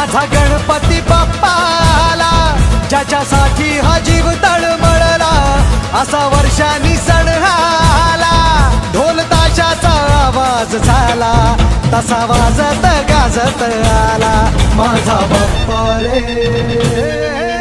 माझा गणपती बाप्पा आला, ज्याच्यासाठी हा जीव तळमळला, असा वर्षांनी सण आला। ढोल ताशाचा आवाज झाला, तसा वाजत गाजत आला माझा बाप्पा रे।